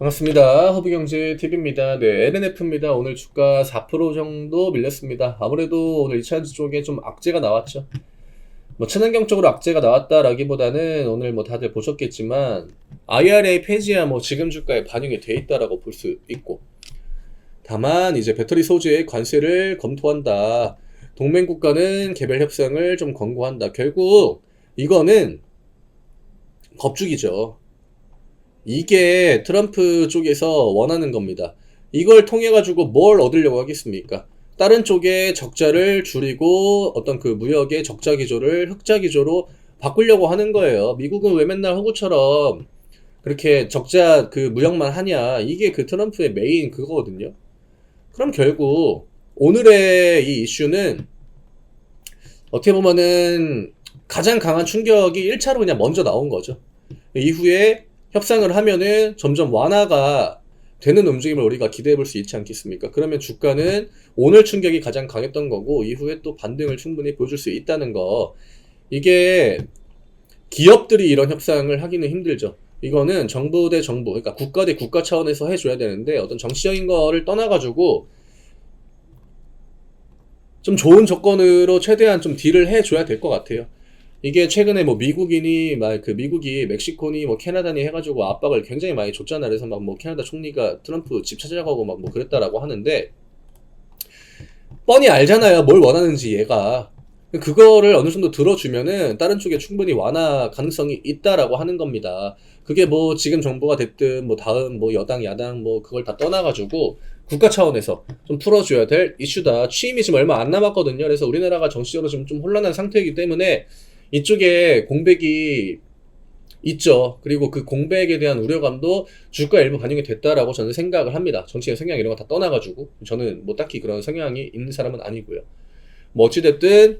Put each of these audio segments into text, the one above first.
반갑습니다. 허브경제TV입니다. 네, LNF입니다. 오늘 주가 4% 정도 밀렸습니다. 아무래도 오늘 2차전지 쪽에 좀 악재가 나왔죠. 뭐 친환경적으로 악재가 나왔다라기보다는 오늘 뭐 다들 보셨겠지만 IRA 폐지야 뭐 지금 주가에 반영이 돼 있다라고 볼 수 있고, 다만 이제 배터리 소재의 관세를 검토한다. 동맹 국가는 개별 협상을 좀 권고한다. 결국 이거는 겁주기죠. 이게 트럼프 쪽에서 원하는 겁니다. 이걸 통해 가지고 뭘 얻으려고 하겠습니까? 다른 쪽의 적자를 줄이고 어떤 그 무역의 적자 기조를 흑자 기조로 바꾸려고 하는 거예요. 미국은 왜 맨날 호구처럼 그렇게 적자 그 무역만 하냐? 이게 그 트럼프의 메인 그거거든요. 그럼 결국 오늘의 이 이슈는 어떻게 보면은 가장 강한 충격이 1차로 그냥 먼저 나온 거죠. 이후에 협상을 하면은 점점 완화가 되는 움직임을 우리가 기대해 볼 수 있지 않겠습니까? 그러면 주가는 오늘 충격이 가장 강했던 거고 이후에 또 반등을 충분히 보여줄 수 있다는 거. 이게 기업들이 이런 협상을 하기는 힘들죠. 이거는 정부 대 정부, 그러니까 국가 대 국가 차원에서 해줘야 되는데 어떤 정치적인 거를 떠나가지고 좀 좋은 조건으로 최대한 좀 딜을 해줘야 될 것 같아요. 이게 최근에 뭐 미국인이 막 그 미국이 멕시코니 뭐 캐나다니 해가지고 압박을 굉장히 많이 줬잖아. 그래서 막 뭐 캐나다 총리가 트럼프 집 찾아가고 막 뭐 그랬다라고 하는데, 뻔히 알잖아요 뭘 원하는지 얘가. 그거를 어느 정도 들어주면은 다른 쪽에 충분히 완화 가능성이 있다라고 하는 겁니다. 그게 뭐 지금 정부가 됐든 뭐 다음 뭐 여당 야당 뭐 그걸 다 떠나가지고 국가 차원에서 좀 풀어줘야 될 이슈다. 취임이 지금 얼마 안 남았거든요. 그래서 우리나라가 정치적으로 좀 혼란한 상태이기 때문에 이쪽에 공백이 있죠. 그리고 그 공백에 대한 우려감도 주가에 일부 반영이 됐다라고 저는 생각을 합니다. 정치적 성향 이런 거 다 떠나가지고 저는 뭐 딱히 그런 성향이 있는 사람은 아니고요. 뭐 어찌됐든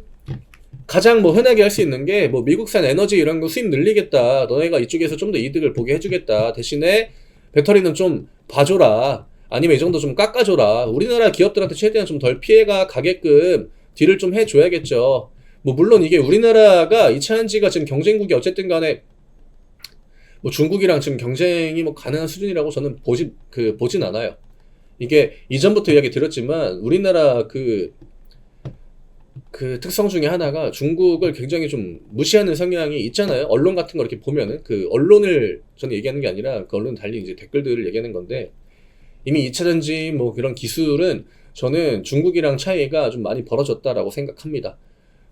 가장 뭐 흔하게 할 수 있는 게 뭐 미국산 에너지 이런 거 수입 늘리겠다. 너네가 이쪽에서 좀 더 이득을 보게 해주겠다. 대신에 배터리는 좀 봐줘라. 아니면 이 정도 좀 깎아줘라. 우리나라 기업들한테 최대한 좀 덜 피해가 가게끔 딜을 좀 해줘야겠죠. 뭐 물론 이게 우리나라가 2차전지가 지금 경쟁국이 어쨌든 간에 뭐 중국이랑 지금 경쟁이 뭐 가능한 수준이라고 저는 보진 않아요. 이게 이전부터 이야기 드렸지만 우리나라 그 특성 중에 하나가 중국을 굉장히 좀 무시하는 성향이 있잖아요. 언론 같은 거 이렇게 보면은 그 언론을 저는 얘기하는 게 아니라 그 언론 달리 이제 댓글들을 얘기하는 건데, 이미 2차전지 뭐 그런 기술은 저는 중국이랑 차이가 좀 많이 벌어졌다라고 생각합니다.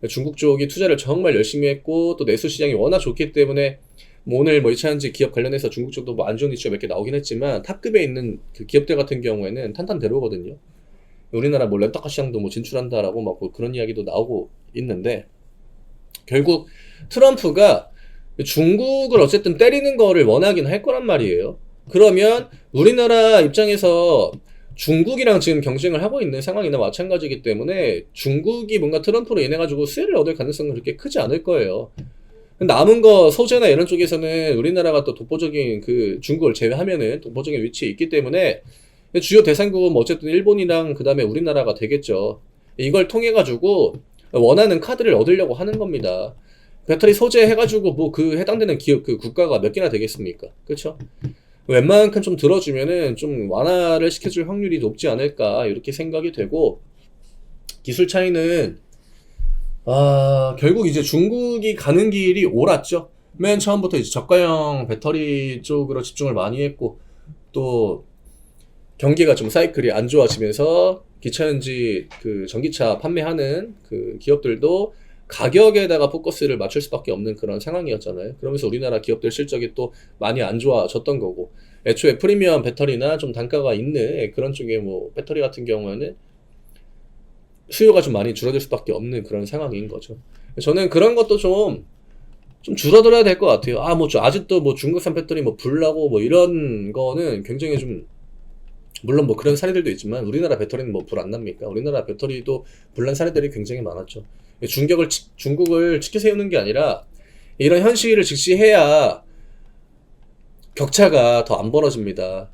중국 쪽이 투자를 정말 열심히 했고 또 내수 시장이 워낙 좋기 때문에 뭐 오늘 뭐 2차전지 기업 관련해서 중국 쪽도 뭐 안 좋은 이슈가 몇 개 나오긴 했지만 탑급에 있는 그 기업들 같은 경우에는 탄탄대로거든요. 우리나라 뭐 렌터카 시장도 뭐 진출한다라고 막 뭐 그런 이야기도 나오고 있는데, 결국 트럼프가 중국을 어쨌든 때리는 거를 원하긴 할 거란 말이에요. 그러면 우리나라 입장에서 중국이랑 지금 경쟁을 하고 있는 상황이나 마찬가지이기 때문에 중국이 뭔가 트럼프로 인해 가지고 수혜를 얻을 가능성은 그렇게 크지 않을 거예요. 남은 거 소재나 이런 쪽에서는 우리나라가 또 독보적인 그 중국을 제외하면은 독보적인 위치에 있기 때문에 주요 대상국은 뭐 어쨌든 일본이랑 그 다음에 우리나라가 되겠죠. 이걸 통해 가지고 원하는 카드를 얻으려고 하는 겁니다. 배터리 소재 해가지고 뭐 그 해당되는 기업 그 국가가 몇 개나 되겠습니까? 그렇죠? 웬만큼 좀 들어주면은 좀 완화를 시켜줄 확률이 높지 않을까 이렇게 생각이 되고, 기술 차이는 결국 이제 중국이 가는 길이 옳았죠. 맨 처음부터 이제 저가형 배터리 쪽으로 집중을 많이 했고, 또 경기가 좀 사이클이 안 좋아지면서 기차연지 그 전기차 판매하는 그 기업들도 가격에다가 포커스를 맞출 수밖에 없는 그런 상황이었잖아요. 그러면서 우리나라 기업들 실적이 또 많이 안 좋아졌던 거고, 애초에 프리미엄 배터리나 좀 단가가 있는 그런 쪽에 뭐 배터리 같은 경우에는 수요가 좀 많이 줄어들 수밖에 없는 그런 상황인 거죠. 저는 그런 것도 좀 줄어들어야 될 것 같아요. 아직도 뭐 중국산 배터리 뭐 불나고 뭐 이런 거는 굉장히 좀, 물론 뭐 그런 사례들도 있지만 우리나라 배터리는 뭐 불 안 납니까? 우리나라 배터리도 불난 사례들이 굉장히 많았죠. 중국을 치켜 세우는 게 아니라 이런 현실을 직시해야 격차가 더 안 벌어집니다.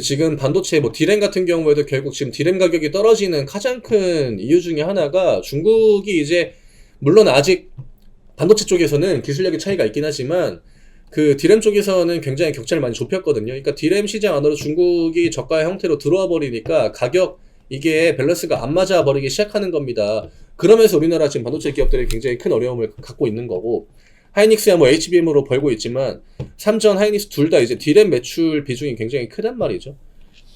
지금 반도체 뭐 디램 같은 경우에도 결국 지금 디램 가격이 떨어지는 가장 큰 이유 중에 하나가 중국이 이제, 물론 아직 반도체 쪽에서는 기술력의 차이가 있긴 하지만 그 디램 쪽에서는 굉장히 격차를 많이 좁혔거든요. 그러니까 디램 시장 안으로 중국이 저가 형태로 들어와 버리니까 가격 이게 밸런스가 안 맞아 버리기 시작하는 겁니다. 그러면서 우리나라 지금 반도체 기업들이 굉장히 큰 어려움을 갖고 있는 거고, 하이닉스야 뭐 HBM으로 벌고 있지만 삼전, 하이닉스 둘 다 이제 디램 매출 비중이 굉장히 크단 말이죠.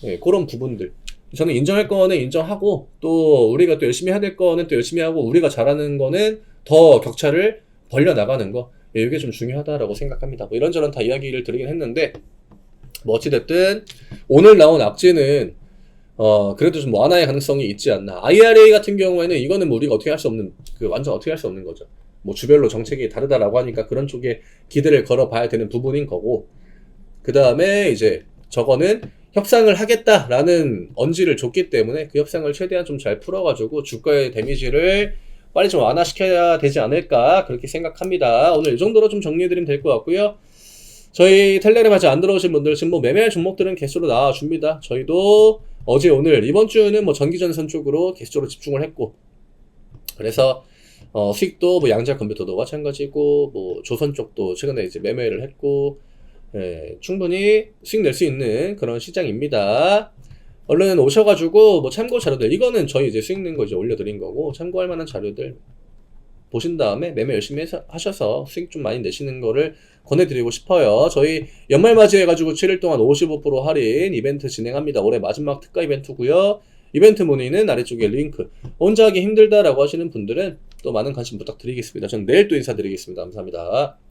네, 그런 부분들 저는 인정할 거는 인정하고, 또 우리가 또 열심히 해야 될 거는 또 열심히 하고, 우리가 잘하는 거는 더 격차를 벌려 나가는 거, 예, 이게 좀 중요하다라고 생각합니다. 뭐 이런저런 다 이야기를 드리긴 했는데, 뭐 어찌됐든 오늘 나온 악재는 그래도 좀 완화의 가능성이 있지 않나. IRA 같은 경우에는 이거는 뭐 우리가 어떻게 할 수 없는, 그 완전 어떻게 할 수 없는 거죠. 뭐 주별로 정책이 다르다라고 하니까 그런 쪽에 기대를 걸어봐야 되는 부분인 거고, 그 다음에 이제 저거는 협상을 하겠다라는 언지를 줬기 때문에 그 협상을 최대한 좀 잘 풀어가지고 주가의 데미지를 빨리 좀 완화시켜야 되지 않을까, 그렇게 생각합니다. 오늘 이 정도로 좀 정리해드리면 될 것 같고요. 저희 텔레그램 아직 안 들어오신 분들 지금 뭐 매매할 종목들은 개수로 나와줍니다. 저희도 어제 오늘 이번 주는 뭐 전기전선 쪽으로 개수적으로 집중을 했고, 그래서 수익도 뭐 양자 컴퓨터도 마찬가지고, 뭐 조선 쪽도 최근에 이제 매매를 했고, 예, 충분히 수익 낼 수 있는 그런 시장입니다. 얼른 오셔가지고 뭐 참고 자료들, 이거는 저희 이제 수익 낸 거 이제 올려드린 거고, 참고할 만한 자료들 보신 다음에 매매 열심히 하셔서 수익 좀 많이 내시는 거를 권해드리고 싶어요. 저희 연말 맞이해가지고 7일 동안 55% 할인 이벤트 진행합니다. 올해 마지막 특가 이벤트고요. 이벤트 문의는 아래쪽에 링크. 혼자 하기 힘들다라고 하시는 분들은 또 많은 관심 부탁드리겠습니다. 저는 내일 또 인사드리겠습니다. 감사합니다.